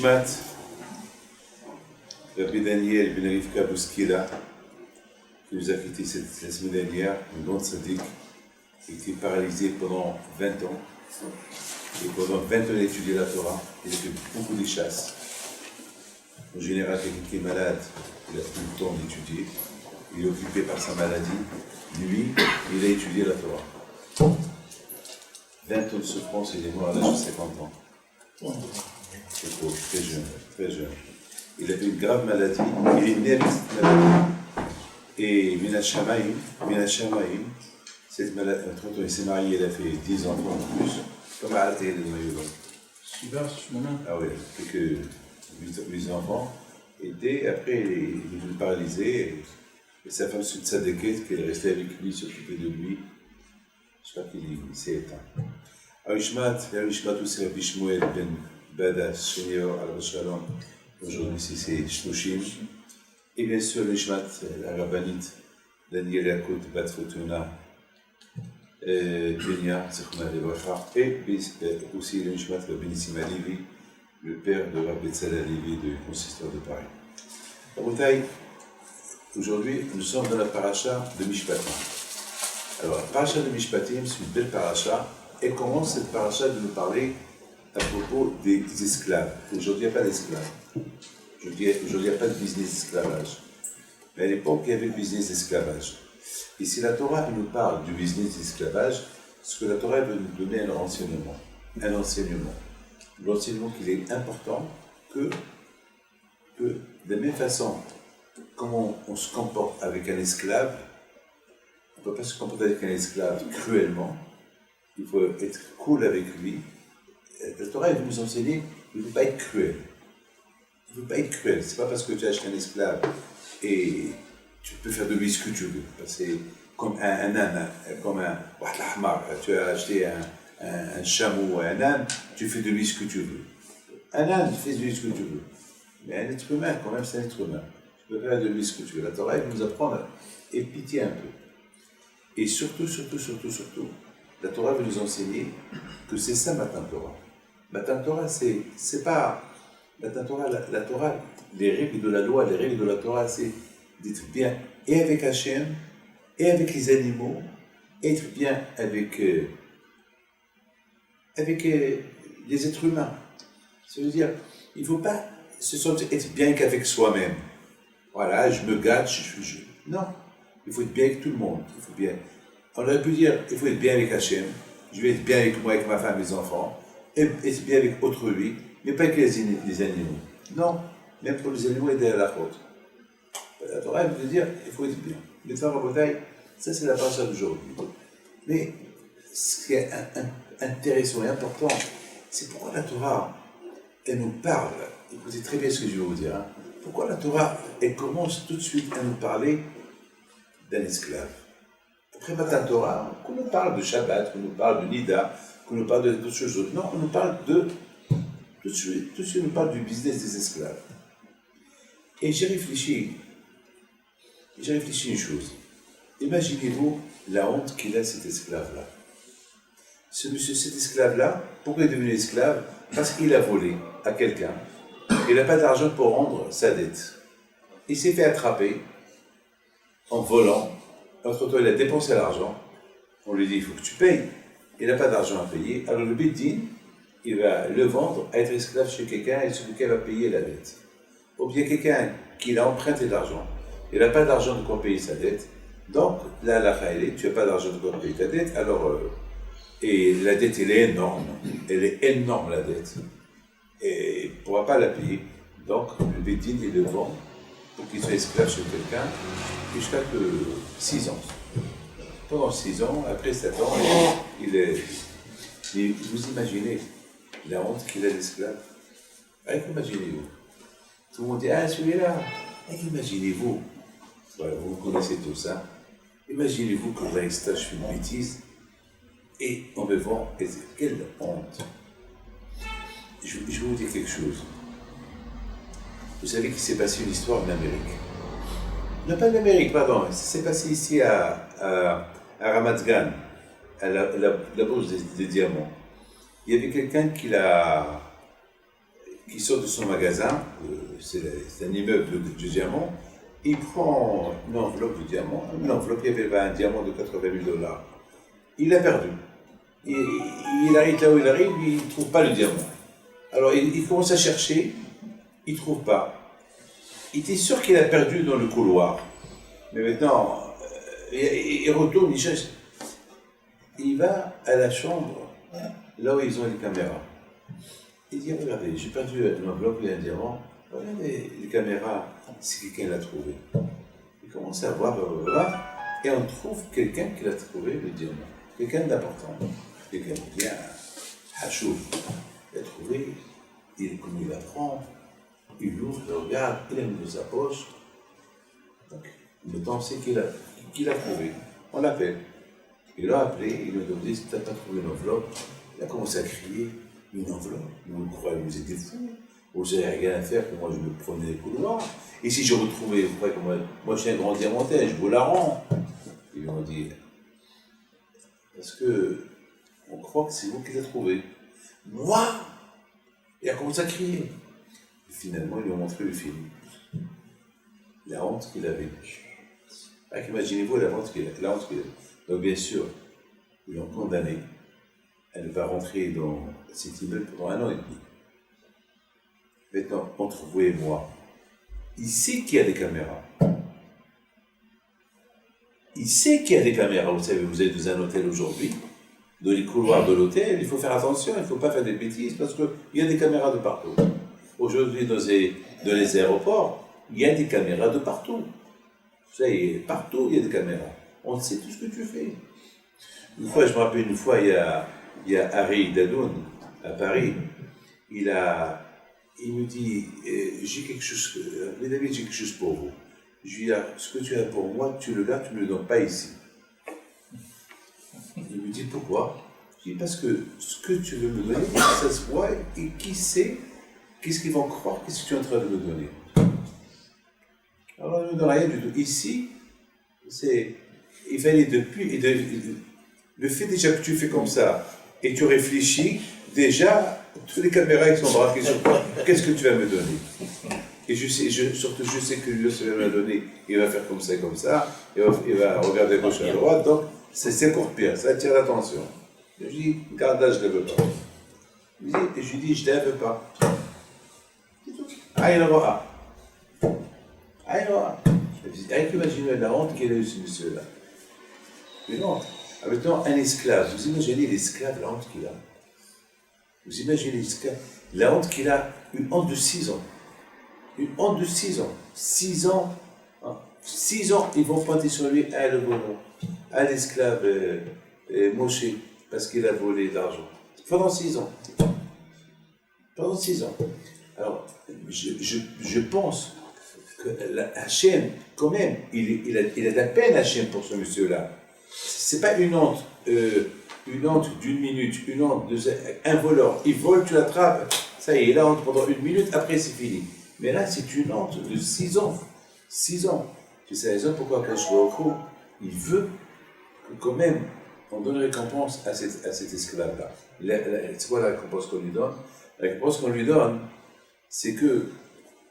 Nishmat, Rabbi Daniel Ben Rivka Bouskila, qui nous a quittés la semaine dernière, un grand sadique, qui était paralysé pendant 20 ans. Et pendant 20 ans, il a étudié la Torah, il a fait beaucoup de chasses. En général, quelqu'un qui est malade, il a plus le temps d'étudier. Il est occupé par sa maladie. Lui, il a étudié la Torah. 20 ans de souffrance, il est mort à l'âge de 50 ans. C'est trop, très jeune, très jeune. Il avait une grave maladie, il est né avec cette maladie. Et Mina Shamaïm, cette maladie, entre il s'est marié, il a fait 10 enfants en plus. Comme à Alté, le noyau. Ah oui, il fait que 8 enfants. Et après, il est devenu paralysé. Et sa femme, Tzadeket, qui est restée avec lui, s'occuper de lui. Je crois qu'il s'est éteint. Arishmat aussi Rabbi Shmuel Ben Bada Senior Al-Shalom. Aujourd'hui, c'est Shloshim. Et bien sûr, l'Ishmat, la Rabbanite, Daniel Yakut Bat Fortuna, Benia, Zechona Levacha. Et aussi l'Ishmat Rabbi Nissim Levi, le père de Rabbi Tzadal Levi, du consistoire de Paris. Rabotai, aujourd'hui, nous sommes dans la paracha de Mishpatim. Alors, la paracha de Mishpatim, c'est une belle paracha. Et commence cette paracha de nous parler à propos des esclaves. Aujourd'hui, il n'y a pas d'esclaves. Aujourd'hui, il n'y a pas de business d'esclavage. Mais à l'époque, il y avait le business d'esclavage. Et si la Torah nous parle du business d'esclavage, c'est que la Torah veut nous donner un enseignement. L'enseignement qu'il est important que de la même façon, comment on se comporte avec un esclave, on ne peut pas se comporter avec un esclave cruellement. Il faut être cool avec lui. La Torah veut nous enseigner qu'il ne faut pas être cruel. Il ne faut pas être cruel. Ce n'est pas parce que tu achètes un esclave et tu peux faire de lui ce que tu veux. C'est comme un âne, comme un wahtlahmar. Tu as acheté un chameau ou un âne, tu fais de lui ce que tu veux. Un âne, tu fais de lui ce que tu veux. Mais un être humain, quand même, c'est un être humain. Tu peux faire de lui ce que tu veux. La Torah veut nous apprendre à être pitié un peu. Et surtout, la Torah veut nous enseigner que c'est ça Matan Torah. Matan Torah, c'est pas... Matan Torah, la Torah, les règles de la loi, les règles de la Torah, c'est d'être bien et avec Hachem, et avec les animaux, être bien avec les êtres humains. Ça veut dire, il ne faut pas se sentir être bien qu'avec soi-même. Voilà, je me gâte, Non, il faut être bien avec tout le monde. Il faut bien... On aurait pu dire, il faut être bien avec Hachem, je vais être bien avec moi, avec ma femme, mes enfants, et être bien avec autrui, mais pas avec les animaux. Non, même pour les animaux, aider à la faute. La Torah veut dire, il faut être bien. Les femmes en bataille, ça c'est la paracha d'aujourd'hui. Mais ce qui est intéressant et important, c'est pourquoi la Torah, elle nous parle. Écoutez très bien ce que je vais vous dire. Hein. Pourquoi la Torah, elle commence tout de suite à nous parler d'un esclave. Après Matan Torah, qu'on nous parle de Shabbat, qu'on nous parle de Nida, qu'on nous parle d'autres choses. Non, on nous parle tout de suite, on nous parle du business des esclaves. Et j'ai réfléchi une chose. Imaginez-vous la honte qu'il a cet esclave-là. Cet esclave-là, pourquoi il est devenu esclave? Parce qu'il a volé à quelqu'un. Il n'a pas d'argent pour rendre sa dette. Il s'est fait attraper en volant. Entre-temps, il a dépensé l'argent. On lui dit, il faut que tu payes. Il n'a pas d'argent à payer. Alors le Beit-Din, il va le vendre à être esclave chez quelqu'un et celui-là va payer la dette. Ou bien quelqu'un qui a emprunté de l'argent. Il n'a pas d'argent de quoi payer sa dette. Donc, là, la khaïli, tu n'as pas d'argent de quoi payer ta dette. Alors, et la dette, elle est énorme. Elle est énorme, la dette. Et il ne pourra pas la payer. Donc, le Beit-Din, il le vend pour qu'il soit esclave chez quelqu'un jusqu'à 6 ans. Pendant 6 ans, après 7 ans, il est... Et vous imaginez la honte qu'il a l'esclave. Imaginez-vous. Tout le monde dit, ah, celui-là. Imaginez-vous. Voilà, vous connaissez tout ça. Imaginez-vous que dans je fais une bêtise et on me vend. Et quelle honte. Je vais vous dire quelque chose. Vous savez qu'il s'est passé une histoire en Amérique. Non, pas en Amérique, pardon. Ça s'est passé ici à Ramat Gan, à la bourse des diamants. Il y avait quelqu'un qui il sort de son magasin, c'est un immeuble de diamants, il prend une enveloppe de diamants, une enveloppe, il y avait un diamant de 80 000 $. Il l'a perdu. Il arrive là où il arrive, il ne trouve pas le diamant. Alors il commence à chercher, il ne trouve pas. Il était sûr qu'il a perdu dans le couloir. Mais maintenant, il retourne, il cherche. Il va à la chambre, là où ils ont les caméras. Il dit, regardez, j'ai perdu une enveloppe et un diamant. Regardez les caméras, si quelqu'un l'a trouvé. Il commence à voir, et on trouve quelqu'un qui l'a trouvé, le diamant. Quelqu'un d'important. Quelqu'un de bien, hachouf. Il l'a trouvé, comme il la prend, il l'ouvre, il le regarde, il l'a mis dans sa poche. Donc, le temps, c'est qu'il a trouvé. On l'appelle. Il l'a appelé, il lui a demandé si tu n'as pas trouvé une enveloppe. Il a commencé à crier, une enveloppe. Vous me croyez, vous étiez fous. Vous n'avez rien à faire, que moi je me prenais les couloirs. Et si je retrouvais, vous croyez que moi je suis un grand diamantais, je vous la rends. Ils lui ont dit, parce que on croit que c'est vous qui l'avez trouvé. Moi. Il a commencé à crier. Et finalement, ils lui ont montré le film. La honte qu'il avait. Imaginez-vous la honte qu'il a. Donc bien sûr, ils l'ont condamnée. Elle va rentrer dans cet immeuble pendant 1 an et demi. Maintenant, entre vous et moi, il sait qu'il y a des caméras. Il sait qu'il y a des caméras. Vous savez, vous êtes dans un hôtel aujourd'hui. Dans les couloirs de l'hôtel, il faut faire attention, il ne faut pas faire des bêtises parce qu'il y a des caméras de partout. Aujourd'hui, dans les aéroports, il y a des caméras de partout. Vous savez, partout, il y a des caméras. On sait tout ce que tu fais. Une fois, je me rappelle, il y a Harry Dadoun, à Paris. Il me dit, j'ai quelque chose, mes amis, j'ai quelque chose pour vous. Je lui dis, ce que tu as pour moi, tu le gardes, tu ne le donnes pas ici. Il me dit, pourquoi? Je dis, parce que ce que tu veux me donner, ça se voit, et qui sait, qu'est-ce qu'ils vont croire, qu'est-ce que tu es en train de me donner? Alors, il ne donne rien du tout. Ici, il fallait depuis, le fait déjà que tu fais comme ça, et tu réfléchis, déjà, toutes les caméras ils sont braquées sur toi. Qu'est-ce que tu vas me donner? Et surtout, je sais que Dieu se va me donner, il va faire comme ça, il va regarder gauche à droite, donc c'est encore pire, ça attire l'attention. Je lui dis, garde là, je ne le veux pas. Je lui dis, je ne le veux pas. Ah, il en aura. Ah, il en aura. Imaginez la honte qu'il a eu ce monsieur-là. Une honte. Maintenant, un esclave, vous imaginez l'esclave, la honte qu'il a. Vous imaginez l'esclave, la honte qu'il a, une honte de 6 ans. Une honte de 6 ans. 6 ans, hein. 6 ans, ils vont pointer sur lui, le voleur, l'esclave Moshe, parce qu'il a volé de l'argent. Pendant 6 ans. Pendant 6 ans. Alors, je pense que Hachem, quand même, il a de la peine, Hachem, pour ce monsieur-là. C'est pas une honte d'une minute, une honte un voleur. Il vole, tu l'attrapes, ça y est, il a honte pendant 1 minute, après c'est fini. Mais là, c'est une honte de 6 ans. 6 ans. C'est la raison pourquoi Kachouakou, il veut que quand même, on donne récompense à cet esclave-là. C'est quoi la récompense qu'on lui donne? La récompense qu'on lui donne, c'est que,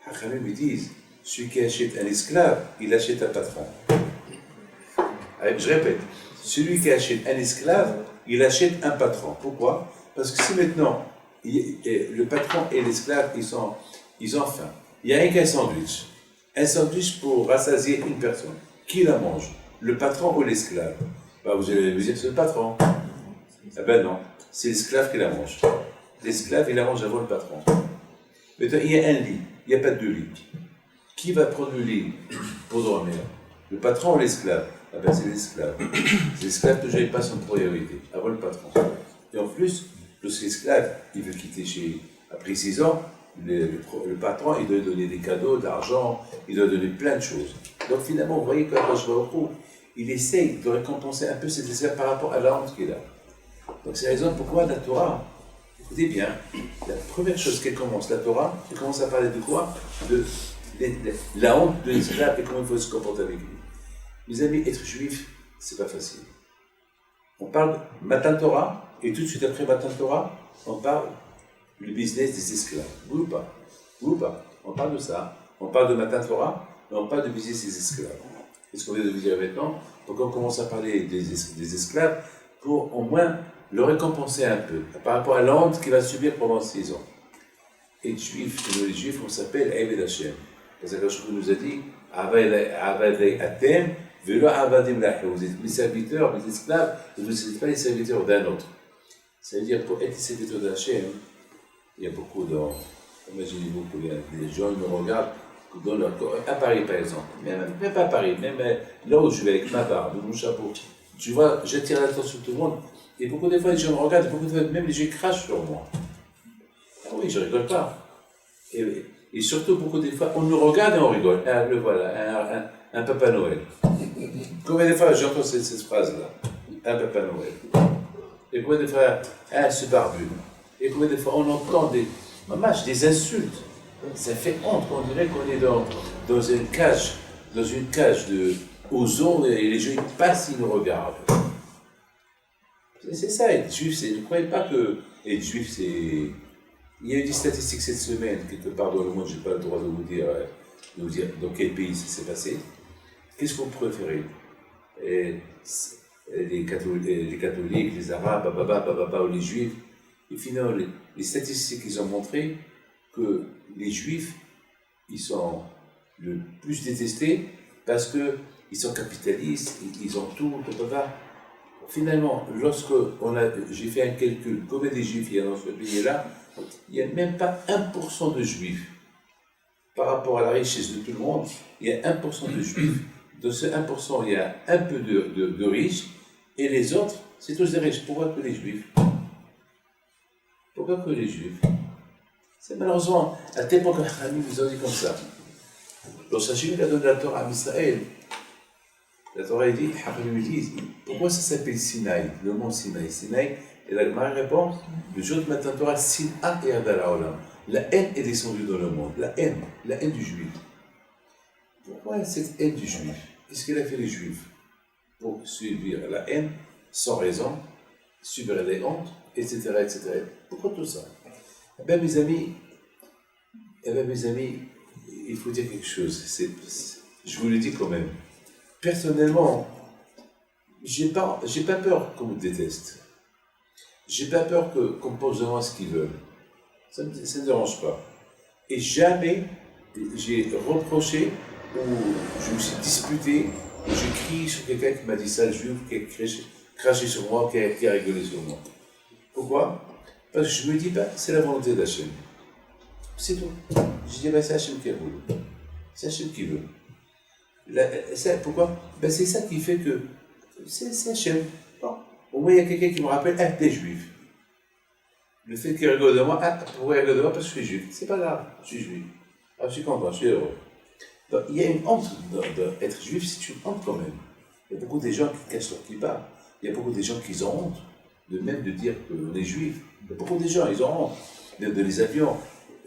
Hachamim lui disent, celui qui achète un esclave, il achète un patron. Allez, je répète, celui qui achète un esclave, il achète un patron. Pourquoi? Parce que si maintenant, le patron et l'esclave, ils ont faim. Il y a qu'un sandwich. Un sandwich pour rassasier une personne. Qui la mange? Le patron ou l'esclave? Vous allez me dire, c'est le patron. Eh ben non, c'est l'esclave qui la mange. L'esclave, il la mange avant le patron. Maintenant, il y a un lit, il n'y a pas 2 lits. Qui va prendre le lit pour dormir? Le patron ou l'esclave? Ah ben c'est l'esclave. C'est l'esclave que je passe en priorité, avant le patron. Et en plus, lorsque l'esclave, il veut quitter après 6 ans, le patron, il doit donner des cadeaux, de l'argent, il doit donner plein de choses. Donc finalement, vous voyez qu'Akadosh il essaye de récompenser un peu cet esclave par rapport à la honte qu'il a. Donc c'est la raison pourquoi la Torah, écoutez bien, la première chose qu'elle commence, la Torah, elle commence à parler de quoi? De la honte de l'esclave et comment il faut se comporter avec lui. Mes amis, être juif, c'est pas facile. On parle Matan Torah, et tout de suite après Matan Torah, on parle le business des esclaves. Oui ou pas? Oui ou pas? On parle de ça. On parle de Matan Torah, mais on parle de business des esclaves. Qu'est-ce qu'on vient de vous dire maintenant? Donc on commence à parler des esclaves pour au moins le récompenser un peu par rapport à la honte qu'il va subir pendant 6 ans. Et nous les juifs, on s'appelle Eved Hashem. Parce que Hashem nous a dit Avadei Atem, Velo Avadim Lahem. Vous êtes mes serviteurs, mes esclaves, et vous n'êtes pas les serviteurs d'un autre. Ça veut dire pour être serviteur d'Hachem, il y a beaucoup d'or. Imaginez-vous que les gens me regardent dans leur corps. À Paris par exemple, même pas à Paris, même là où je vais avec ma barbe, mon chapeau. Tu vois, j'attire l'attention de tout le monde. Et beaucoup de fois, les gens me regardent, beaucoup de fois, même les gens crachent sur moi. Ah oui, je rigole pas. Et surtout, beaucoup de fois, on nous regarde et on rigole. Ah, le voilà, un Papa Noël. Combien de fois j'entends cette phrase-là? Un Papa Noël. Et combien de fois, ce barbu. Et combien de fois on entend des insultes. Ça fait honte, on dirait qu'on est dans une cage aux ondes et les gens ils passent, ils nous regardent. C'est ça, être juif, ne croyez pas que être juif, c'est... Il y a eu des statistiques cette semaine, quelque part dans le monde, je n'ai pas le droit de vous dire dans quel pays ça s'est passé. Qu'est-ce que vous préférez? Les catholiques, les arabes, ou les juifs. Et finalement, les statistiques, ils ont montré que les juifs, ils sont le plus détestés parce qu'ils sont capitalistes, ils ont tout. Finalement, j'ai fait un calcul, combien de juifs il y a dans ce pays-là, il n'y a même pas 1% de juifs. Par rapport à la richesse de tout le monde, il y a 1% de juifs. De ce 1%, il y a un peu de riches, et les autres, c'est tous des riches. Pourquoi que les juifs? Pourquoi que les juifs? C'est malheureusement, à tel point que Hamid nous a dit comme ça. Lorsqu'Hachem il a donné la Torah à Israël, la Torah dit, lui dit, pourquoi ça s'appelle Sinaï, le mont Sinaï? Sinaï, et la Gemara répond, le jour de Matan Torah, Sin'a et Adala Olam. La haine est descendue dans le monde, la haine du juif. Pourquoi cette haine du juif? Qu'est-ce qu'elle a fait les juifs? Pour subir la haine, sans raison, subir les hontes, etc., etc. Pourquoi tout ça? Eh bien, mes amis, il faut dire quelque chose. Je vous le dis quand même. Personnellement, j'ai pas peur qu'on me déteste. J'ai pas peur qu'on me pose de moi ce qu'ils veulent. Ça ne me dérange pas. Et jamais j'ai reproché ou je me suis disputé ou j'ai crié sur quelqu'un qui m'a dit sale juif, qui a craché sur moi, qui a rigolé sur moi. Pourquoi? Parce que je me dis, c'est la volonté d'Hachem. C'est tout. Je dis, c'est Hachem qui a voulu. C'est Hachem qui veut. Pourquoi? C'est ça qui fait que c'est Hachem. Bon. Au moins, il y a quelqu'un qui me rappelle, t'es juif. Le fait qu'il rigole de moi, pourquoi il rigole de moi? Parce que je suis juif. C'est pas grave, je suis juif. Je suis content, je suis heureux. Donc, il y a une honte d'être juif, c'est une honte quand même. Il y a beaucoup de gens qui cachent leur kippa. Il y a beaucoup de gens qui ont honte de dire qu'on est juif. Il y a beaucoup de gens, ils ont honte de les avions.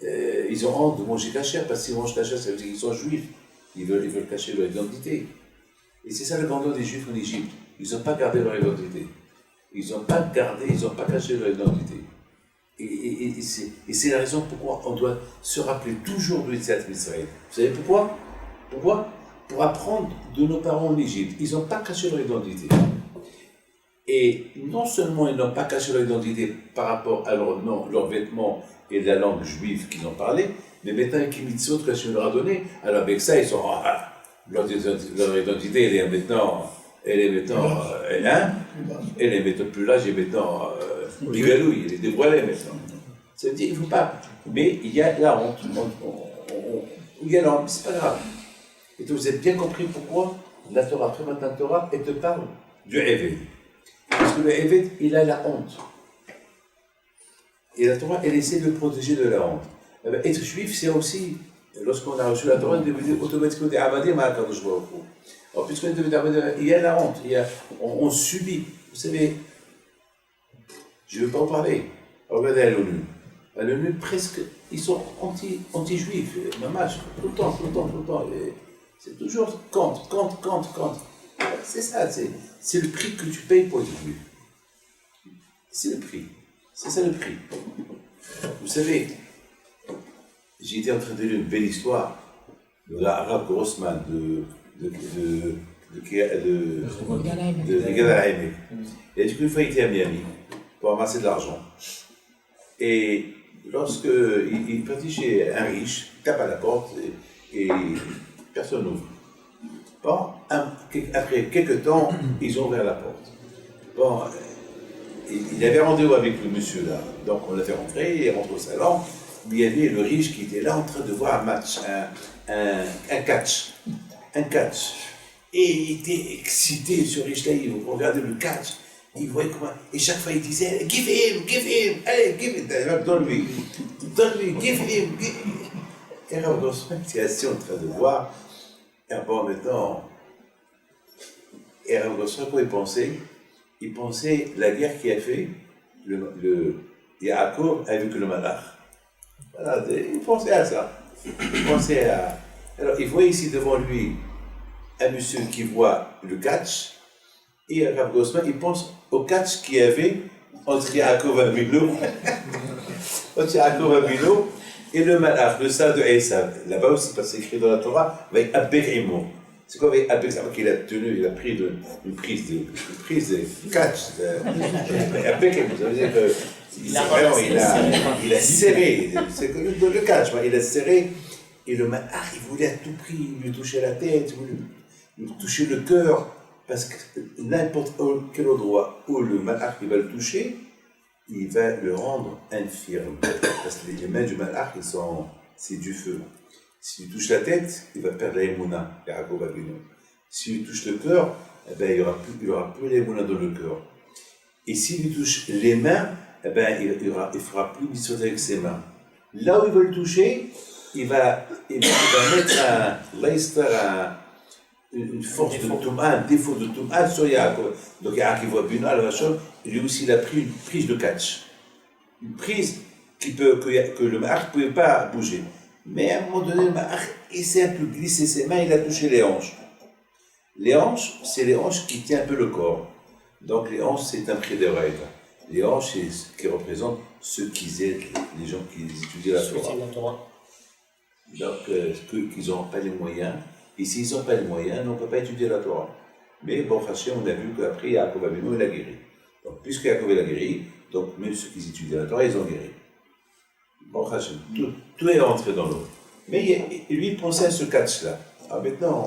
Ils ont honte de manger cachère, parce qu'ils mangent cachère, ça veut dire qu'ils sont juifs. Ils veulent cacher leur identité. Et c'est ça le grandeur des juifs en Égypte. Ils n'ont pas gardé leur identité. Ils n'ont pas caché leur identité. Et c'est la raison pourquoi on doit se rappeler toujours de l'État d'Israël. Vous savez pourquoi? Pourquoi? Pour apprendre de nos parents en Égypte. Ils n'ont pas caché leur identité. Et non seulement ils n'ont pas caché leur identité par rapport à leur nom, leurs vêtements et la langue juive qu'ils ont parlé, mais maintenant avec les mitzvot que Hachem leur a donné, alors avec ça ils sont leur identité elle est maintenant elle est maintenant plus là, j'ai maintenant bigalouille, elle est dévoilée maintenant. Ça veut dire il ne faut pas, mais il y a la honte, il y a la honte, c'est pas grave. Et donc vous avez bien compris pourquoi la Torah, après Matan Torah, elle te parle du Eved. Parce que le Eved, il a la honte. Et la Torah, elle essaie de le protéger de la honte. Être juif, c'est aussi, lorsqu'on a reçu la Torah, de devenir automatiquement des Amadim à Akadosh Baruch Hu. Alors, puisqu'on est devenu Amadim, il y a la honte, on subit. Vous savez, je ne veux pas en parler. Regardez à l'ONU. À l'ONU, presque, ils sont anti-juifs, mamash, tout le temps. Et c'est toujours contre. C'est ça, c'est le prix que tu payes pour être juif. C'est le prix. C'est ça le prix. Vous savez, j'ai été en train de lire une belle histoire de l'arabe Grossman de Gad. Et du coup, une fois, il était à Miami pour ramasser de l'argent. Et lorsque il est parti chez un riche, il tape à la porte et personne n'ouvre. Bon, après quelques temps, ils ont ouvert la porte. Bon, il avait rendez-vous avec le monsieur là, donc on l'a fait rentrer, il rentre au salon, il y avait le riche qui était là en train de voir un match, un catch. Et il était excité, ce riche-là, il regardait le catch, il voyait comment, et chaque fois il disait, give him, allez, give him, donne-lui, give him. Et Rav Grossman était assis en train de voir, et bon, maintenant, et Rav Grossman, quoi il pensait la guerre qui a fait Yaakov avec le Malach. Voilà, il pensait à ça. Alors, il voit ici devant lui un monsieur qui voit le catch, et Rav Grossman, il pense au catch qu'il y avait entre Yaakov Avinu et le Malach, le sang de Esav. Là-bas aussi, parce que c'est écrit dans la Torah, avec Abek Imo. C'est quoi avec Abek? C'est qu'il a tenu, il a pris une prise de catch. Abek Imo, ça veut dire qu'il a serré. C'est le catch, il a serré. Et le Malach, il voulait à tout prix lui toucher la tête, lui toucher le cœur. Parce que n'importe quel endroit où le Malach va le toucher, il va le rendre infirme. Parce que les mains du Malach, c'est du feu. S'il touche la tête, il va perdre la émouna, Yaakov Avinu. S'il touche le cœur, eh ben, il n'y aura plus l'émouna dans le cœur. Et s'il lui touche les mains, eh ben, il ne fera plus mitzvot avec ses mains. Là où il veut le toucher, il va mettre une force de Touma, un défaut de Touma sur Yaakov. Donc Yaakov Avinu, lui aussi, il a pris une prise de catch. Une prise que le Malach ne pouvait pas bouger. Mais à un moment donné, le Malach, il s'est un peu glissé ses mains, il a touché les hanches. Les hanches, c'est les hanches qui tiennent un peu le corps. Donc les hanches, c'est un prix de rêve. Les hanches, c'est ce qui représente ceux qui aident les gens qui étudient la Torah. Donc, qu'ils n'ont pas les moyens. Et s'ils n'ont pas les moyens, on ne peut pas étudier la Torah. Mais bon, Hachem, on a vu qu'après, Yaakov Avinu, il a guéri. Donc, puisque Yaakov a guéri, donc même ceux qui étudient la Torah, ils ont guéri. Bon, Hachem, tout est rentré dans l'eau. Mais lui, il pensait à ce catch-là. Alors maintenant,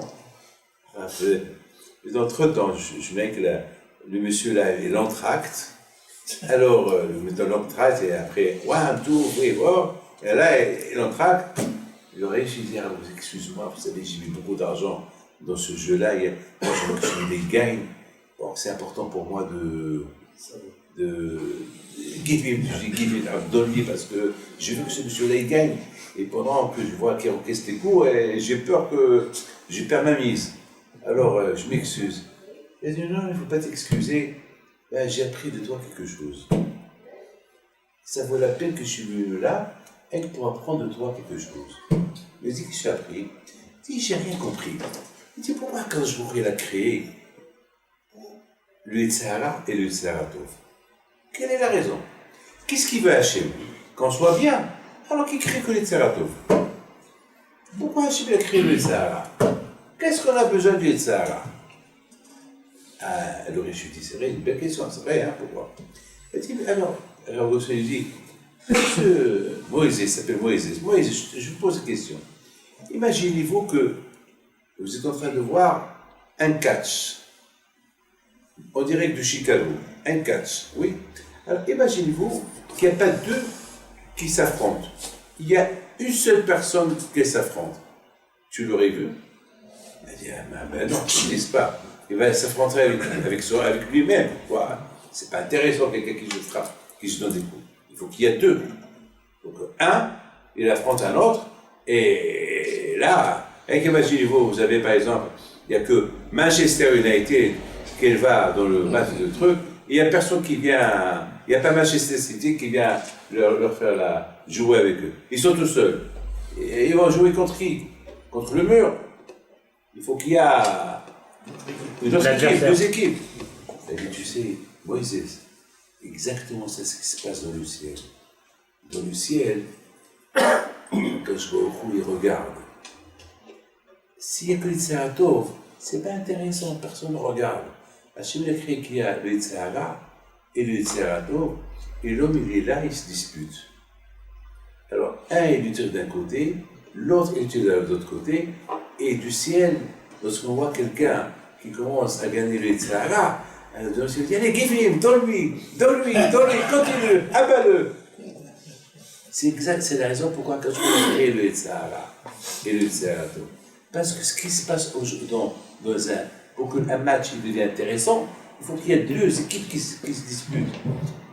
entre-temps, je mets que le monsieur là, il l'entracte. Alors, le metteur l'entracte, et après, one, two, three, four. Et là, il l'entracte. Il aurait dit, excuse-moi, vous savez, j'ai mis beaucoup d'argent dans ce jeu-là. Moi, je me suis des gains. Bon, c'est important pour moi de give him, donne-lui, parce que j'ai vu que ce monsieur-là, il gagne. Et pendant que je vois qu'il encaisse les coups, j'ai peur que je perds ma mise. Alors, je m'excuse. Il a dit, non, il ne faut pas t'excuser. Ben, j'ai appris de toi quelque chose. Ça vaut la peine que je suis venu là, et pour apprendre de toi quelque chose. Il dit que j'ai appris. Il dit, j'ai rien compris. Il dit, pourquoi quand je il a créé le Yetzirah et le Yetzirah Tov? Quelle est la raison? Qu'est-ce qu'il veut Hachem? Qu'on soit bien, alors qu'il crée que le Yetzirah Tov. Pourquoi Hachem a créé le Yetzirah? Qu'est-ce qu'on a besoin du Yetzirah? Alors je lui dis, c'est vrai, une belle question, c'est vrai, hein, pourquoi? Il dit, alors il dit, monsieur Moïse s'appelle Moïse. Moïse, je vous pose une question. Imaginez-vous que vous êtes en train de voir un catch, en direct de Chicago, un catch, oui. Alors imaginez-vous qu'il n'y a pas deux qui s'affrontent. Il y a une seule personne qui s'affronte. Tu l'aurais vu? Il a dit, ben non, je ne dis pas. Il va s'affronter avec lui-même. C'est pas intéressant quelqu'un qui se frappe, qui se donne des coups. Il faut qu'il y ait deux. Donc un, il affronte un autre, et là, imaginez-vous, vous avez par exemple, il n'y a que Manchester United qui va dans le match de truc, et il n'y a personne qui vient, il n'y a pas Manchester City qui vient leur faire jouer avec eux. Ils sont tout seuls. Et ils vont jouer contre qui? Contre le mur. Il faut qu'il y ait deux équipes. Et tu sais, Moïse, exactement c'est ce qui se passe dans le ciel. dans le ciel, quand je vois au cou, il regarde. S'il n'y a que l'Yitzhara Tov, c'est pas intéressant, personne ne regarde. Hachem a créé qu'il y a le Yitzhara et le Yitzhara Tov, et l'homme il est là, il se dispute. Alors, un il l'utilise d'un côté, l'autre il l'utilise de l'autre côté, et du ciel, lorsqu'on voit quelqu'un qui commence à gagner le Yitzhara, alors dans le ciel dit, allez, give him, donne-lui, continue, abat-le. C'est exact, c'est la raison pourquoi quand on crée le Yitzhara et le Yitzhara Tov. Parce que ce qui se passe pour qu'un match devienne intéressant, il faut qu'il y ait deux équipes qui se disputent.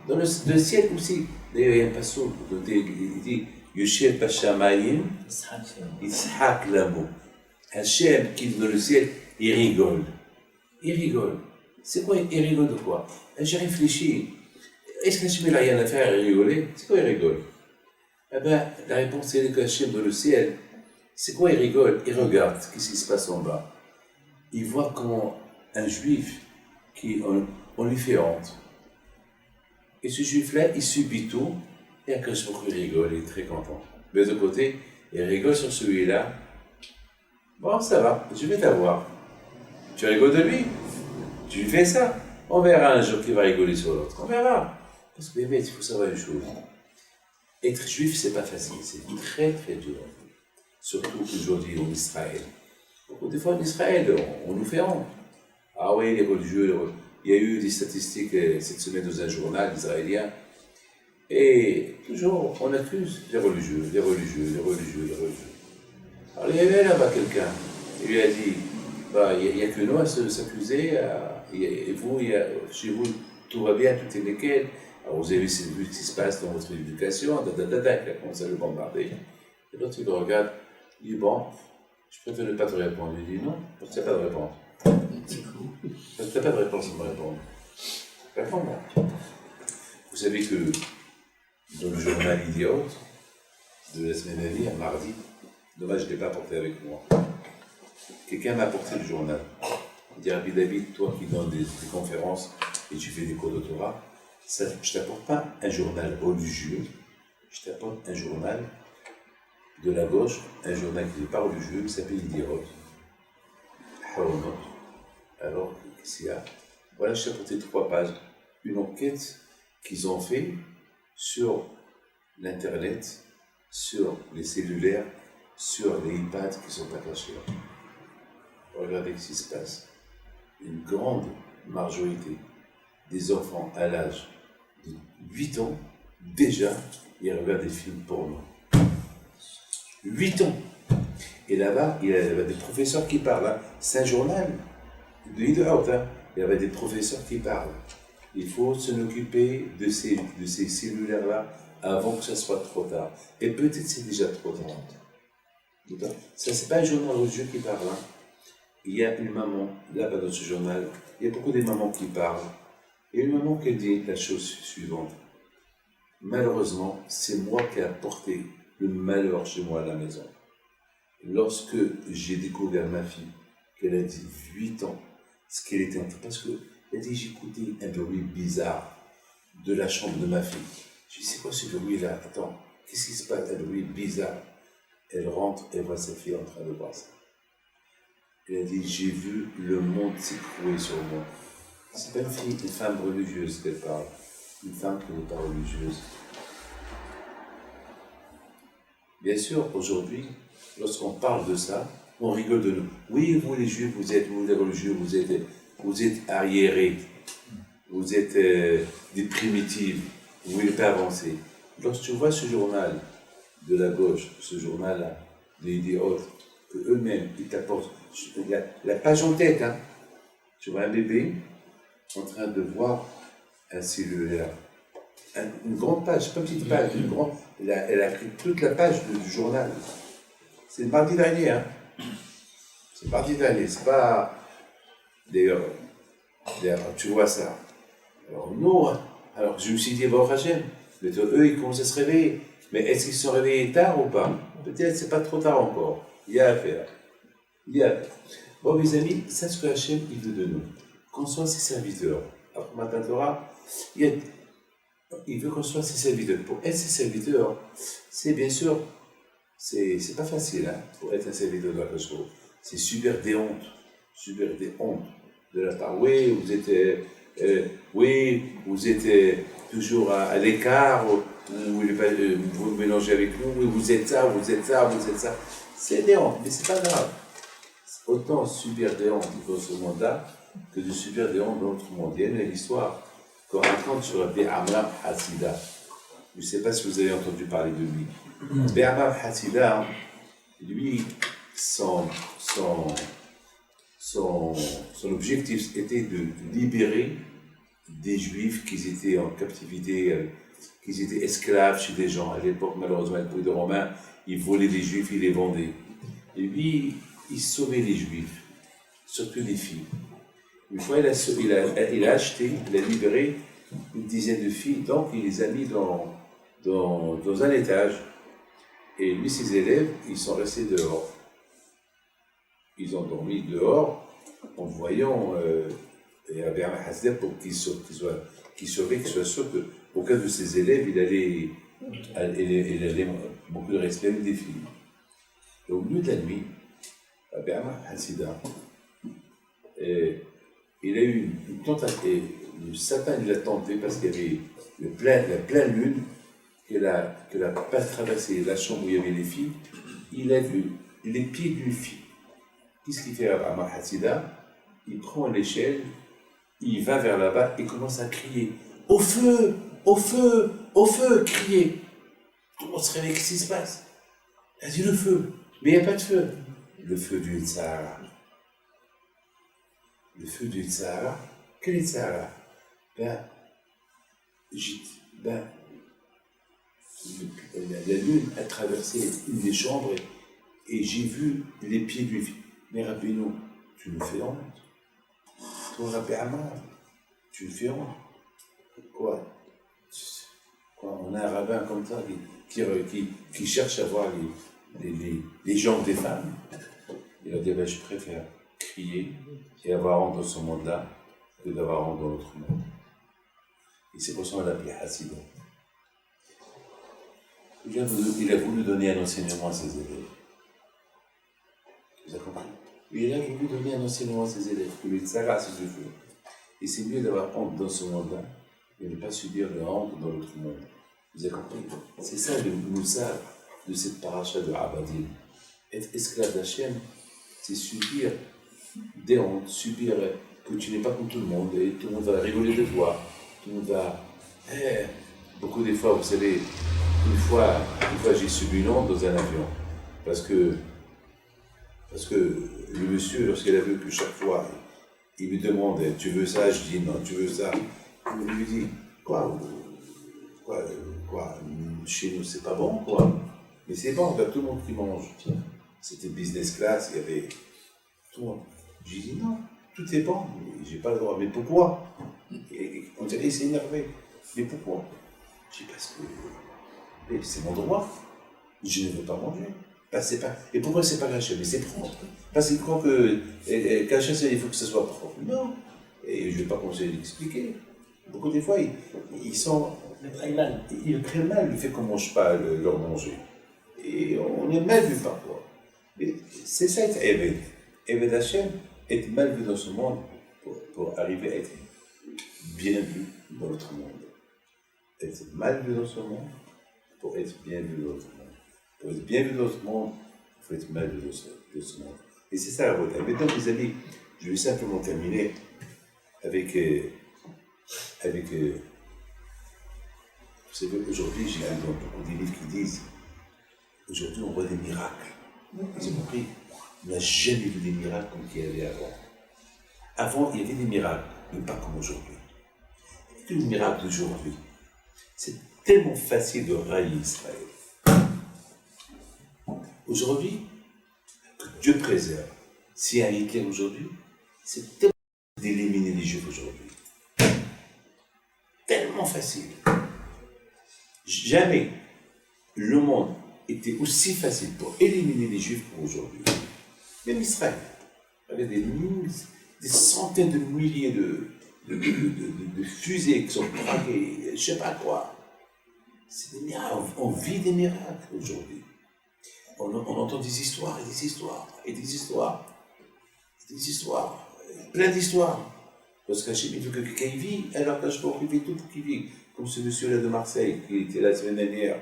Dans le ciel aussi, d'ailleurs il y a un passage, il dit Yoshev Bashamayim, Yitzhak Lamo. Hachem qui est dans le ciel, il rigole. Il rigole. C'est quoi, il rigole de quoi? J'ai réfléchi. Est-ce qu'Hachem n'a rien à faire à rigoler? C'est quoi il rigole? Eh bien, la réponse c'est que Hachem dans le ciel, c'est quoi il rigole? Il regarde ce qui se passe en bas. Il voit comment un juif, on lui fait honte. Et ce juif-là, il subit tout, et à cause il rigole, il est très content. Mais de l'autre côté, il rigole sur celui-là. Bon, ça va, je vais t'avoir. Tu rigoles de lui? Tu lui fais ça? On verra un jour qui va rigoler sur l'autre. On verra. Parce que, il faut savoir une chose. Être juif, c'est pas facile, c'est très très dur. Surtout aujourd'hui en Israël. Beaucoup de fois en Israël, on nous fait honte. Ah oui, les religieux, il y a eu des statistiques cette semaine dans un journal israélien, et toujours on accuse les religieux. Alors il y avait là-bas quelqu'un, il lui a dit, il n'y a que nous à s'accuser, et vous, chez vous, tout va bien, tout est nickel. Alors vous avez vu ce qui se passe dans votre éducation, il a commencé à le bombarder. Et l'autre il le regarde, il dit bon, je préfère ne pas te répondre. Il dit non, parce que tu n'as pas de réponse. Parce que tu n'as pas de réponse à me répondre. Réponds-moi. Vous savez que dans le journal Idiot de la semaine dernière, mardi, dommage je ne l'ai pas apporté avec moi. Quelqu'un m'a apporté le journal. Il dit Rabbi David, toi qui donnes des conférences et tu fais des cours de Torah, je ne t'apporte pas un journal religieux, je t'apporte un journal de la gauche, un journal qui n'est pas religieux, qui s'appelle Idiot. Alors, qu'est-ce qu'il y a? Voilà, je t'ai apporté 3 pages. Une enquête qu'ils ont fait sur l'Internet, sur les cellulaires, sur les iPads qui ne sont pas cachés. Regardez ce qui se passe. Une grande majorité des enfants à l'âge de 8 ans, déjà, ils regardent des films porno. 8 ans. Et là-bas, il y avait des professeurs qui parlent. Hein. C'est un journal de Idiot. Hein. Il y avait des professeurs qui parlent. Il faut s'en occuper de ces cellulaires-là avant que ça soit trop tard. Et peut-être c'est déjà trop tard. Ça, c'est pas un journal religieux qui parle. Hein. Il y a une maman, là-bas dans ce journal, il y a beaucoup de mamans qui parlent. Il y a une maman qui dit la chose suivante. Malheureusement, c'est moi qui ai apporté le malheur chez moi à la maison. Lorsque j'ai découvert ma fille, qu'elle a dit 8 ans, ce qu'elle était en train, parce qu'elle dit j'écoutais un bruit bizarre de la chambre de ma fille. Je dis c'est quoi ce bruit-là? Attends, qu'est-ce qui se passe? Un bruit bizarre. Elle rentre, elle voit sa fille en train de voir ça. Elle a dit j'ai vu le monde s'écrouler sur moi. C'est pas une femme religieuse qu'elle parle, une femme qui n'est pas religieuse. Bien sûr, aujourd'hui, lorsqu'on parle de ça, on rigole de nous. Oui, vous les juifs, vous les religieux, vous êtes arriérés, vous êtes des primitifs, vous ne voulez pas avancer. Lorsque tu vois ce journal de la gauche, ce journal-là, des idiots, que eux-mêmes, ils t'apportent la page en tête, hein. Tu vois un bébé en train de voir un cellulaire. Une grande page, pas une petite page, une grande. Elle a écrit toute la page du journal. C'est une partie dernier, hein. C'est une partie dernier, c'est pas. D'ailleurs, tu vois ça. Alors, nous, alors je me suis dit, bon, Hachem, eux, ils commencent à se réveiller. Mais est-ce qu'ils se sont réveillés tard ou pas? Peut-être c'est pas trop tard encore. Il y a à faire. Bon, mes amis, c'est ce que Hachem il veut de nous. Qu'on soit ses serviteurs. Alors, Matan Torah, il y a Il veut qu'on soit ses serviteurs. Pour être ses serviteurs, c'est bien sûr, c'est pas facile, hein, pour être un serviteur de la Cachot. C'est subir des hontes de la part. Oui, vous êtes toujours à l'écart, ou vous mélangez avec nous, oui, vous êtes ça, vous êtes ça, vous êtes ça. C'est des hontes, mais c'est pas grave. Autant subir des hontes dans ce monde-là que de subir des hontes dans l'autre monde. Il y a une histoire qu'on raconte sur Bi'amam Hassida. Je ne sais pas si vous avez entendu parler de lui. Bi'amam Hassida, lui, son objectif était de libérer des juifs qui étaient en captivité, qui étaient esclaves chez des gens. À l'époque, malheureusement, l'époque des Romains, ils volaient des juifs, ils les vendaient. Et lui, il sauvait les juifs, surtout les filles. Une fois, il a acheté, il a libéré une dizaine de filles, donc il les a mis dans un étage. Et lui, ses élèves, ils sont restés dehors. Ils ont dormi dehors en voyant Abraham Hasdem pour qu'il surveille, qu'il soit sûr qu'au cas de ses élèves, il allait beaucoup de respect des filles. Et au milieu de la nuit, Abraham Hassida, il a eu une tentative, le Satan l'a tenté parce qu'il y avait la pleine lune, qu'il a pas traversé la chambre où il y avait les filles, il a vu les pieds d'une fille. Qu'est-ce qu'il fait à Hassida? Il prend l'échelle, il va vers là-bas et commence à crier « Au feu! Au feu! Au feu !» crier. Tout le monde se réveille, qu'est-ce qui se passe? Il a dit « Le feu !» Mais il n'y a pas de feu. Le feu du Sahara. Le feu du Sahara. Quel est le Sahara? La lune a traversé une des chambres et j'ai vu les pieds d'une fille. Mais Rabbeinu, tu nous fais honte. Toi, Rabbeinu, tu nous fais honte. Quoi, on a un rabbin comme ça qui cherche à voir les jambes des femmes. Il a dit, je préfère crier et avoir honte dans ce monde-là que d'avoir honte dans l'autre monde. Et c'est pour ça qu'on l'appelait Hassida. Il a voulu donner un enseignement à ses élèves. Vous avez compris? Il a voulu donner un enseignement à ses élèves, que le Tzara, c'est du feu. Et c'est mieux d'avoir honte dans ce monde-là et de ne pas subir la honte dans l'autre monde. Vous avez compris? C'est ça le moussard de cette paracha de Abadim. Être esclave d'Hachem, c'est subir des hontes, subir que tu n'es pas comme tout le monde et tout le monde va rigoler de toi. Tout le monde va. Beaucoup des fois, vous savez, une fois j'ai subi une honte dans un avion. Parce que le monsieur, lorsqu'il a vu que chaque fois, il me demande « Tu veux ça ?» Je dis « Non, tu veux ça ?» Il lui dit « Quoi Chez nous, c'est pas bon, quoi. Mais c'est bon, il y a tout le monde qui mange. » C'était business class, il y avait tout le monde. J'ai dit « Non, tout est bon, mais j'ai pas le droit. » Mais pourquoi? Et on dirait qu'il s'est énervé. Mais pourquoi? Je dis « Parce que c'est mon droit. Je ne veux pas manger. » Et pourquoi c'est pas caché? Mais c'est propre. Parce qu'il croit que caché, il faut que ce soit propre. Non. Et je ne vais pas commencer à l'expliquer. Beaucoup des fois, ils le prennent mal, le fait qu'on ne mange pas leur manger. Et on est mal vu parfois. Mais c'est ça être Eved. Eved Hachem, être mal vu dans ce monde pour arriver à être bien vu dans l'autre monde. Être mal vu dans ce monde pour être bien vu dans l'autre monde. Pour être bien vu dans ce monde, il faut être mal vu dans ce monde. Et c'est ça la beauté. Maintenant, mes amis, je vais simplement terminer avec vous savez, aujourd'hui, j'ai lu dans beaucoup de livres qui disent aujourd'hui, on voit des miracles. Vous avez compris? On n'a jamais vu des miracles comme qu'il y avait avant. Avant, il y avait des miracles, mais pas comme aujourd'hui. Et le miracle d'aujourd'hui, c'est tellement facile de railler Israël. Aujourd'hui, que Dieu préserve. S'il y a un Hitler aujourd'hui, c'est tellement facile d'éliminer les Juifs aujourd'hui. Tellement facile. Jamais le monde était aussi facile pour éliminer les Juifs qu'aujourd'hui. Même Israël. Il y avait des centaines de milliers de fusées qui sont braquées, je ne sais pas quoi. C'est des miracles, on vit des miracles aujourd'hui. On entend des histoires, et des histoires, et des histoires, et des histoires, plein d'histoires. Parce qu'Hachem, il veut que quelqu'un vit, alors qu'Hachem, il fait tout pour qu'il vive. Comme ce monsieur-là de Marseille, qui était la semaine dernière,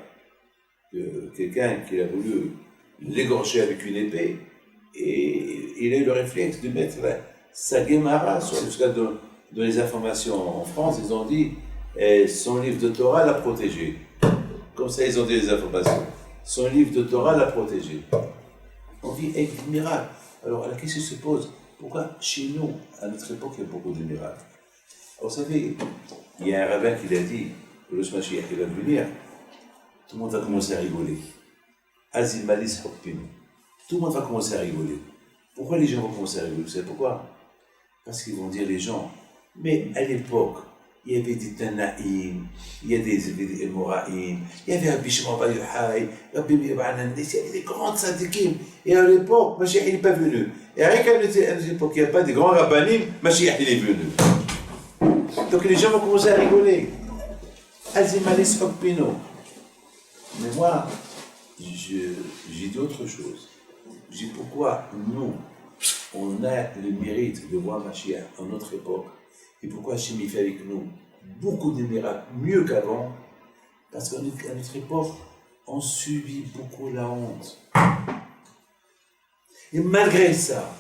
quelqu'un qui a voulu l'égorger avec une épée, et il a eu le réflexe de mettre sa Guémara sur dans les informations en France, ils ont dit son livre de Torah l'a protégé. Comme ça, ils ont dit les informations. Son livre de Torah l'a protégé. On vit avec des miracles. Alors, la question se pose, pourquoi chez nous, à notre époque, il y a beaucoup de miracles? Alors, vous savez, il y a un rabbin qui l'a dit, que le Mashiach qui va venir, tout le monde va commencer à rigoler. Azil Malis Hokpin. Tout le monde va commencer à rigoler. Pourquoi les gens vont commencer à rigoler? Vous savez pourquoi? Parce qu'ils vont dire les gens, mais à l'époque, il y avait des Tanaïm, il y avait des Emoraïm, il y avait Rabbi Shimon Bar Yochai, Rabbi Meir Bar Hananès, il y avait des grands tzadikim. Et à l'époque, Mashiach n'est pas venu. Et rien qu'à l'époque, il n'y a pas de grands rabbanim, Mashiach il est venu. Donc les gens vont commencer à rigoler. Azimalis Hokpino. Mais moi, j'ai dit autre chose. J'ai dit pourquoi nous, on a le mérite de voir Mashiach à notre époque, et pourquoi Hachem fait avec nous beaucoup de miracles, mieux qu'avant, parce qu'à notre époque, on subit beaucoup la honte. Et malgré ça,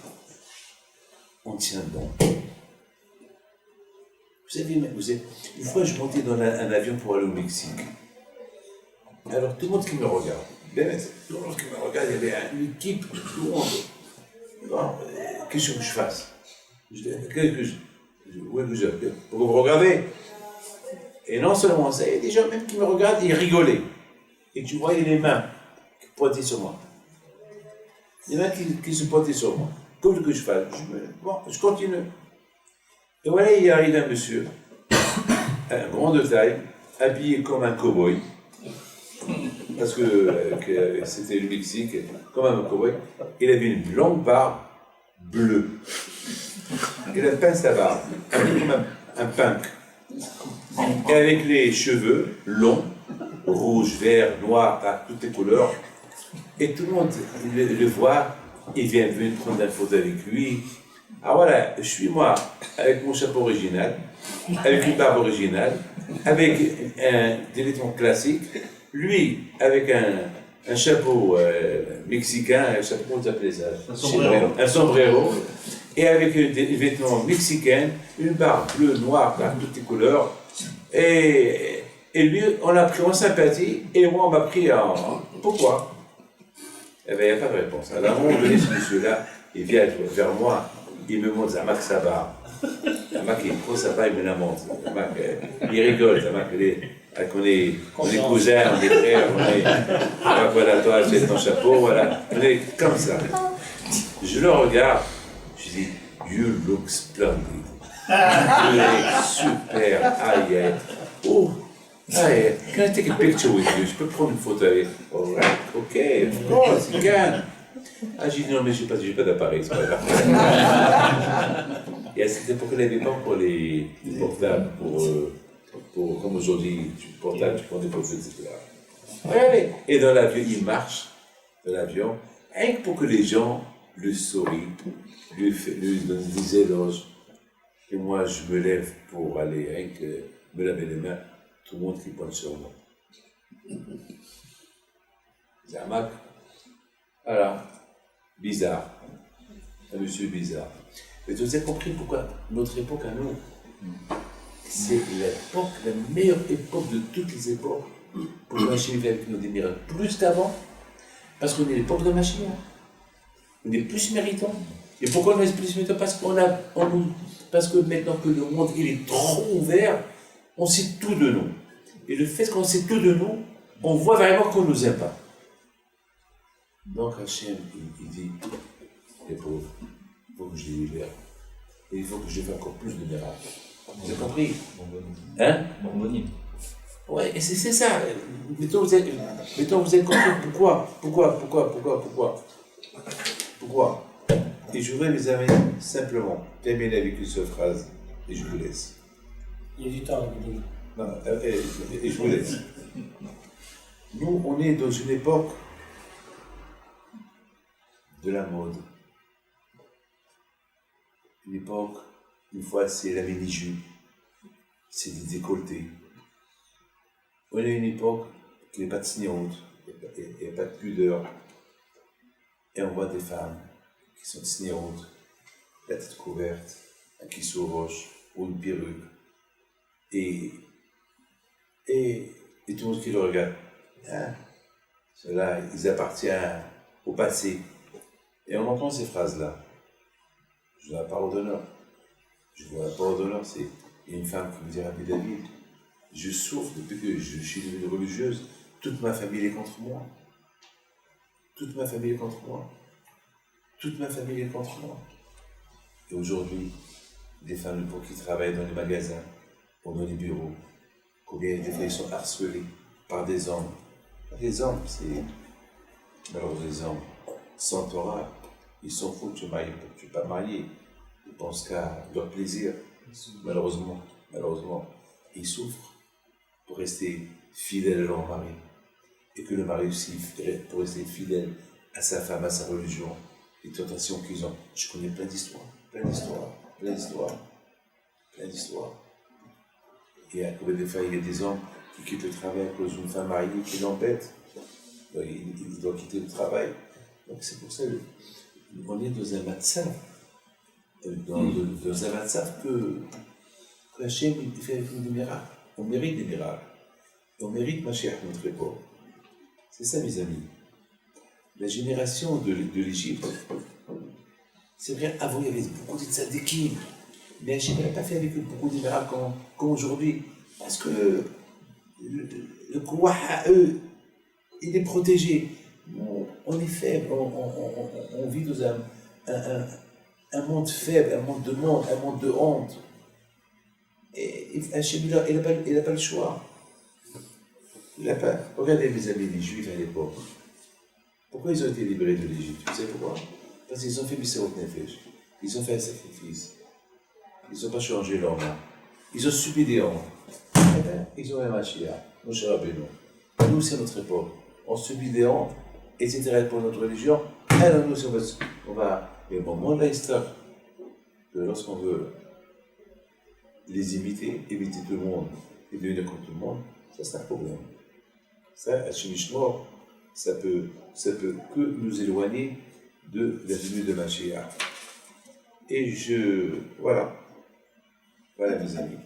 on tient bon. Vous savez, une fois je montais dans un avion pour aller au Mexique. Alors tout le monde qui me regarde, tout le monde qui me regarde, il y avait une équipe, tout le monde. Bon, qu'est-ce que je fasse? Pour vous regarder. Et non seulement ça, il y a des gens même qui me regardent et ils rigolaient. Et tu voyais les mains qui pointaient sur moi. Les mains qui se pointaient sur moi. Comme que je fasse. Je continue. Et voilà, il arrive un monsieur, un grand de taille, habillé comme un cow-boy. Parce que c'était le Mexique, comme un cow-boy. Il avait une longue barbe bleue. Il a peint sa barbe, comme un punk. Et avec les cheveux longs, rouge, vert, noir, par toutes les couleurs. Et tout le monde le voit, il vient prendre une photo avec lui. Alors voilà, je suis moi, avec mon chapeau original, avec une barbe originale, avec des vêtements classiques. Lui, avec un chapeau mexicain, un chapeau, comment vous appelez ça? Un sombrero. Et avec des vêtements mexicains, une barbe bleue, noire, par toutes les couleurs. Et lui, on l'a pris en sympathie, et moi, on m'a pris en... Pourquoi? Eh bien, il n'y a pas de réponse. Alors, à un moment donné, ce monsieur-là, il vient vers moi, il me montre Zamak sa barbe. Zamak, il prend sa barbe, il me la montre. Zamak, il rigole, Zamak, on est cousins, on est frères, voilà, toi, c'est ton chapeau, voilà. On est comme ça. Je le regarde, je dis, you look splendid. Tu es super, aïe. Oh, aïe, can I take a picture with you? Je peux prendre une photo avec. All right, ok, of course, you can. Ah, j'ai dit non, mais j'ai pas d'appareil, c'est pas grave. Et à cette époque, il n'y avait pas encore les portables pour comme aujourd'hui, tu portable, tu prends des photos, etc. Regardez. Et dans l'avion, il marche, dans l'avion, rien que pour que les gens le sourient, lui donnent des éloges. Et moi, je me lève pour aller, rien que me laver les mains, tout le monde qui pointe sur moi. Zamak, voilà, bizarre, un monsieur bizarre. Mais tu as compris pourquoi notre époque à nous, c'est l'époque, la meilleure époque de toutes les époques pour Mashiach avec nous des miracles, plus qu'avant, parce qu'on est l'époque de Mashiach. On est plus méritants. Et pourquoi on est plus méritants? Parce que maintenant que le monde il est trop ouvert, on sait tout de nous. Et le fait qu'on sait tout de nous, on voit vraiment qu'on ne nous aime pas. Donc Hachem, il dit, les pauvres, il faut que je les libère. Et il faut que je fasse encore plus de miracles. Vous avez compris? Hein? Ouais, et c'est ça. Mettons, vous avez compris pourquoi. Et je voudrais, mes amis, simplement terminer avec une seule phrase. Et je vous laisse. Il y a du temps, Abdel. Non, et je vous laisse. Nous, on est dans une époque de la mode. Une époque, une fois c'est la mini-jupe, c'est des décolletés. On est une époque qui n'est pas de sniote, il n'y a pas de pudeur. Et on voit des femmes qui sont sniotes, la tête couverte, un kissou roche ou une perruque. Et tout le monde qui le regarde. Hein? Ceux-là, ils appartiennent au passé. Et on entend ces phrases-là. Je vois la parole d'honneur. Je vois la parole d'honneur, c'est une femme qui me dit Rabbi David, je souffre depuis que je suis devenue religieuse, toute ma famille est contre moi. Toute ma famille est contre moi. Toute ma famille est contre moi. Et aujourd'hui, des femmes qui travaillent dans les magasins ou dans les bureaux, combien des fois ils sont harcelés par des hommes. Les hommes, c'est. Alors les hommes, sans Torah, ils s'en foutent, tu n'es pas marié. Ils pensent qu'à leur plaisir. Malheureusement, ils souffrent pour rester fidèles à leur mari. Et que le mari aussi, pour rester fidèle à sa femme, à sa religion, les tentations qu'ils ont. Je connais plein d'histoires. Et à combien de fois, il y a des hommes qui quittent le travail à cause d'une femme mariée qui l'embête. Il doit quitter le travail. Donc c'est pour ça qu'on est dans un matzah. Dans un matzah que Hachem il fait avec nous des miracles. On mérite des miracles. On mérite Mashiach, notre époque. C'est ça, mes amis. La génération de l'Égypte, c'est vrai, avant il y avait beaucoup de tzadikim, mais Hachem n'a pas fait avec eux beaucoup de miracles comme aujourd'hui. Parce que le kouah à eux, il est protégé. On est faible, on vit dans un monde faible, un monde de honte. Et Hachem, il n'a pas le choix. Il n'a pas. Regardez mes amis, les Juifs à l'époque. Pourquoi ils ont été libérés de l'Égypte? Vous savez pourquoi? Parce qu'ils ont fait Misérot Nefesh. Ils ont fait un sacrifice. Ils n'ont pas changé leur main. Ils ont subi des hontes. Ils ont un Mashiach, nos chers Rabbeinu. Nous, c'est notre époque. On subit des hontes, etc. pour notre religion. Alors nous, on va. Et au moment de l'histoire, que lorsqu'on veut les imiter tout le monde et devenir comme tout le monde, ça c'est un problème. Ça, Hachem Yishmor, ça peut que nous éloigner de la venue de Mashiach. Et voilà mes amis.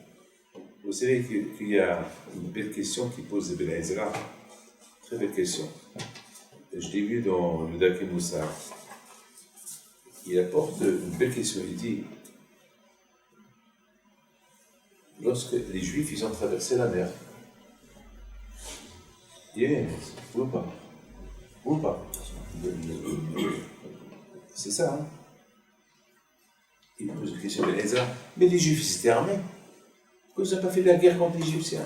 Vous savez qu'il y a une belle question qui pose Ben Ezra, très belle question. Je l'ai vu dans le Daké Moussa. Il apporte une belle question, il dit, lorsque les Juifs, ils ont traversé la mer, ou pas. C'est ça, hein? Il pose une question de Ezra. Mais les Juifs, ils étaient armés. Pourquoi ils n'ont pas fait la guerre contre les Égyptiens?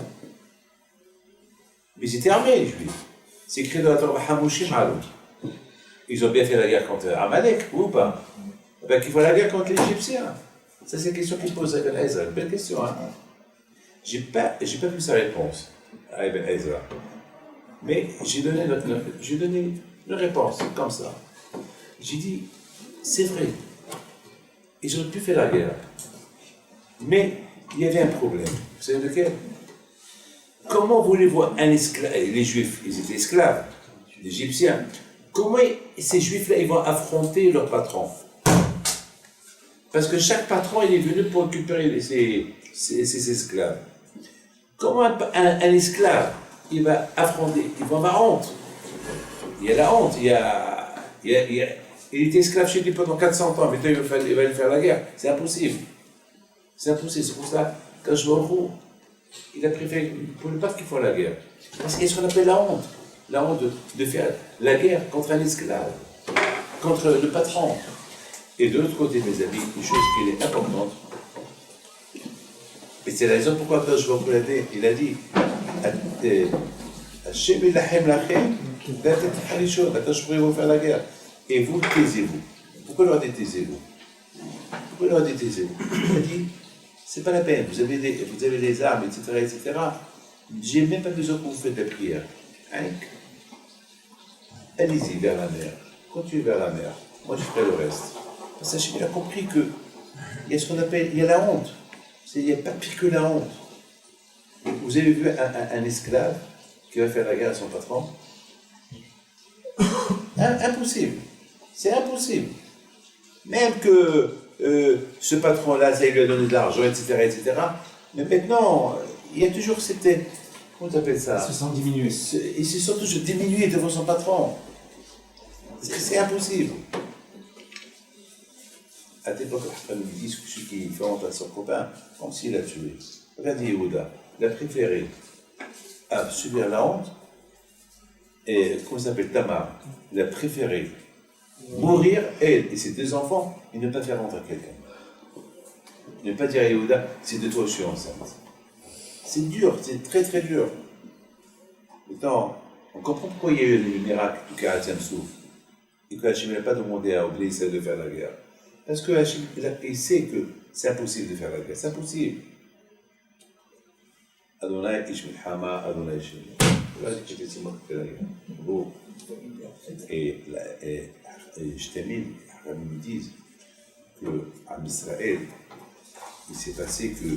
Mais ils étaient armés, les Juifs. C'est écrit dans la Torah Hamushim Alou. Ils ont bien fait la guerre contre Amalek, ou pas? Ben, qu'ils font la guerre contre les Égyptiens. Ça, c'est la question qu'il pose à Ibn Ezra. Une belle question, hein? J'ai pas vu sa réponse à Ibn Ezra. Mais j'ai donné une réponse, comme ça. J'ai dit, c'est vrai, ils auraient pu faire la guerre. Mais il y avait un problème. Vous savez lequel? Comment voulez-vous un esclave? Les Juifs, ils étaient esclaves, les Égyptiens. Comment ces Juifs-là, ils vont affronter leur patron? Parce que chaque patron, il est venu pour récupérer ses esclaves. Comment un esclave, il va affronter? Il va avoir honte. Il y a la honte, il était esclave chez lui pendant 400 ans, maintenant il va lui faire la guerre. C'est impossible. C'est pour ça que je vois il a préféré pour ne pas qu'ils font la guerre. Parce qu'il y a ce qu'on appelle la honte. La honte de faire la guerre contre un esclave, contre le patron. Et de l'autre côté, mes amis, une chose qui est importante, et c'est la raison pourquoi je vois il a dit Hachem ilachem lachem, je pourrais vous faire la guerre. Et vous, taisez-vous. Pourquoi leur dit taisez-vous? Il a dit, c'est pas la peine. Vous avez des armes, etc., etc. J'ai même pas besoin que vous faites la prière. Hein? Allez-y vers la mer. Continuez vers la mer. Moi, je ferai le reste. Sachez qu'il a compris que il y a ce qu'on appelle, il y a la honte. Il n'y a pas pire que la honte. Vous avez vu un esclave qui va faire la guerre à son patron? Impossible. C'est impossible. Même que ce patron-là, ça lui a donné de l'argent, etc., etc. Mais maintenant, il y a toujours cette... Comment tu appelles ça? Ils se sentent diminués. Ils se sont toujours diminués devant son patron. C'est impossible. À l'époque, on nous dit que celui qui fait honte à son copain, comme s'il l'a tué. Regardez Yehuda, il a préféré à subir la honte, et comment il s'appelle, Tamar, il a préféré mourir, elle et ses deux enfants, et ne pas faire honte à quelqu'un. Ne pas dire à Yehuda, c'est de toi que je suis enceinte. C'est dur, c'est très très dur. Pourtant, on comprend pourquoi il y a eu le miracle du 40e souffle, et que Hachem n'a pas demandé à Obli de faire la guerre. Parce que Hachem, il sait que c'est impossible de faire la guerre, c'est impossible. Adonai Ish Milchama, Adonai Ish Milchama. Voilà, c'est moi qui fais la guerre. Bon. Et je termine, les me disent qu'en Israël, il s'est passé que,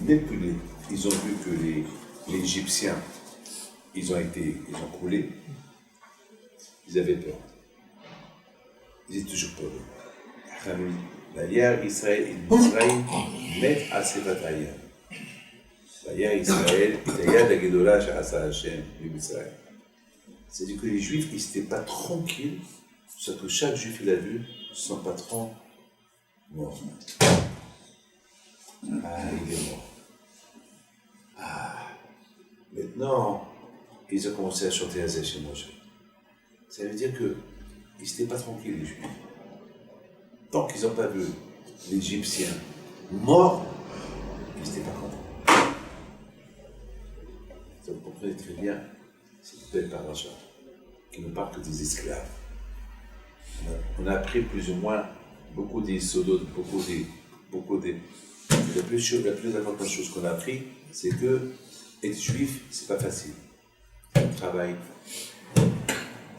même que ils ont vu que les Égyptiens, ils ont coulé, ils avaient peur. Ils étaient toujours peur. D'ailleurs, Israël, met à ses batailles. D'ailleurs, Israël, d'ailleurs, la Gedola, Sha'asa Hashem, Israël. C'est-à-dire que les Juifs, ils n'étaient pas tranquilles, c'est que chaque Juif, il a vu son patron mort. Ah, il est mort. Ah, maintenant, ils ont commencé à chanter à chez Moshe. Ça veut dire qu'ils n'étaient pas tranquilles, les Juifs. Tant qu'ils n'ont pas vu l'Égyptien mort, ils n'étaient pas contents. Vous comprenez très bien cette belle paracha qui ne parle que des esclaves. On a appris plus ou moins beaucoup des sodos, la plus importante chose qu'on a appris, c'est que être juif, c'est pas facile. C'est un travail.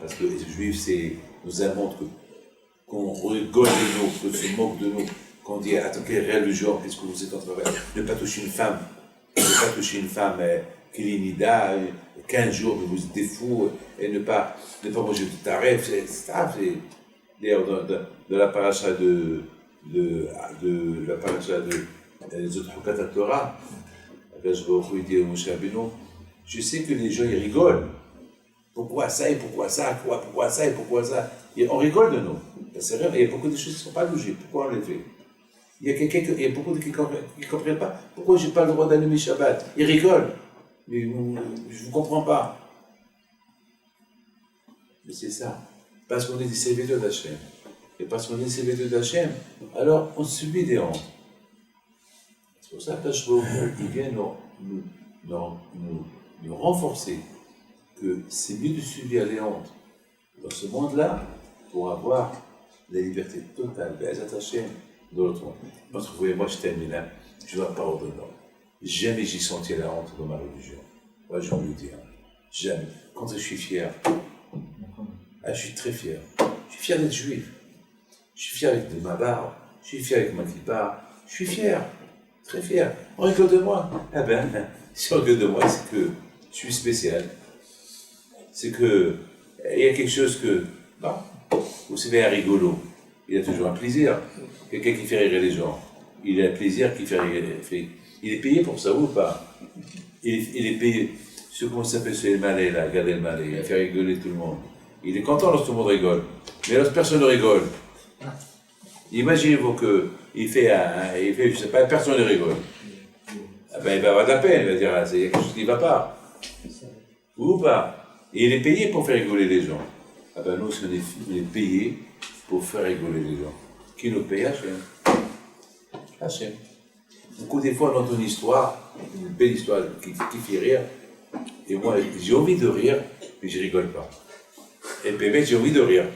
Parce que être juif, nous inventent qu'on rigole de nous, qu'on se moque de nous, qu'on dit attends, quelle religion, qu'est-ce que vous êtes en train de faire? Ne pas toucher une femme, qui est nida, 15 jours, vous êtes des fous, et ne pas manger de taref, c'est d'ailleurs dans la paracha de Zotrokat Torah, je sais que les gens ils rigolent. Pourquoi ça et pourquoi ça? Pourquoi ça et pourquoi ça? Et on rigole de nous. C'est vrai, il y a beaucoup de choses qui ne sont pas logiques. Pourquoi on les fait? Il y a beaucoup de qui ne comprennent pas. Pourquoi je n'ai pas le droit d'allumer Shabbat? Ils rigolent. Mais je ne vous comprends pas. Mais c'est ça. Parce qu'on est des serviteurs d'Hachem. Et parce qu'on est des serviteurs d'Hachem, alors on subit des hontes. C'est pour ça qu'il vient nous renforcer que c'est mieux de subir les hontes dans ce monde-là pour avoir la liberté totale. Be'ezat Hachem dans l'autre monde. Parce que vous voyez, moi je termine là, je ne dois pas ordonner. Jamais j'ai senti la honte dans ma religion. Moi je veux le dire. Jamais. Quand je suis fier, je suis très fier. Je suis fier d'être juif. Je suis fier de ma barbe. Je suis fier avec ma kippa. Je suis fier. Très fier. On rigole de moi. Ah ben, si on rigole de moi, c'est que je suis spécial. C'est que il y a quelque chose que, bon, vous savez, un rigolo, il a toujours un plaisir. Quelqu'un qui fait rire les gens, il a un plaisir qui fait rire. Il est payé pour ça ou pas? Il est payé. Comment ça s'appelle ce Malais là, Gad Elmaleh, il fait rigoler tout le monde. Il est content lorsque tout le monde rigole. Mais lorsque personne ne rigole, imaginez-vous qu'il fait, je sais pas, personne ne rigole. Ah ben, il va avoir de la peine, il va dire, il y a quelque chose qui ne va pas. Ou pas. Et il est payé pour faire rigoler les gens. Ah ben nous, on est payé pour faire rigoler les gens. Qui nous paye? Hachem. Hachem. Beaucoup des fois, on entend une histoire, une belle histoire qui fait rire, et moi, j'ai envie de rire, mais je rigole pas. Et puis, j'ai envie de rire.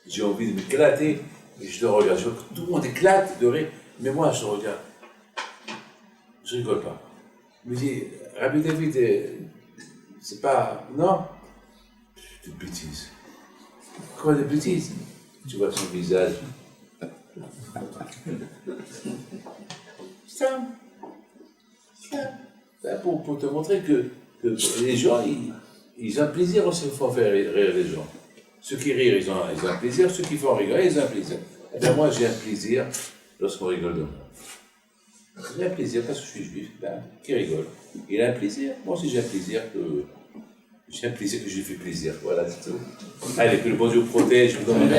J'ai envie de m'éclater, et je le regarde. Tout le monde éclate de rire, mais moi, je regarde. je rigole pas. Il me dit, Rabbi David, c'est pas. Non. De bêtises. Quoi de bêtises? Tu vois son visage. Ça. Pour te montrer que les gens, ils ont un plaisir aussi de faire rire les gens. Ceux qui rient, ils ont un plaisir. Ceux qui font rigoler, ils ont un plaisir. Eh bien, moi, j'ai un plaisir lorsqu'on rigole de moi. J'ai un plaisir parce que je suis juif, qui rigole. Il a un plaisir. Moi aussi, j'ai un plaisir que je lui fais plaisir. Voilà, c'est tout. Allez, que le bon Dieu vous protège. Je vous donne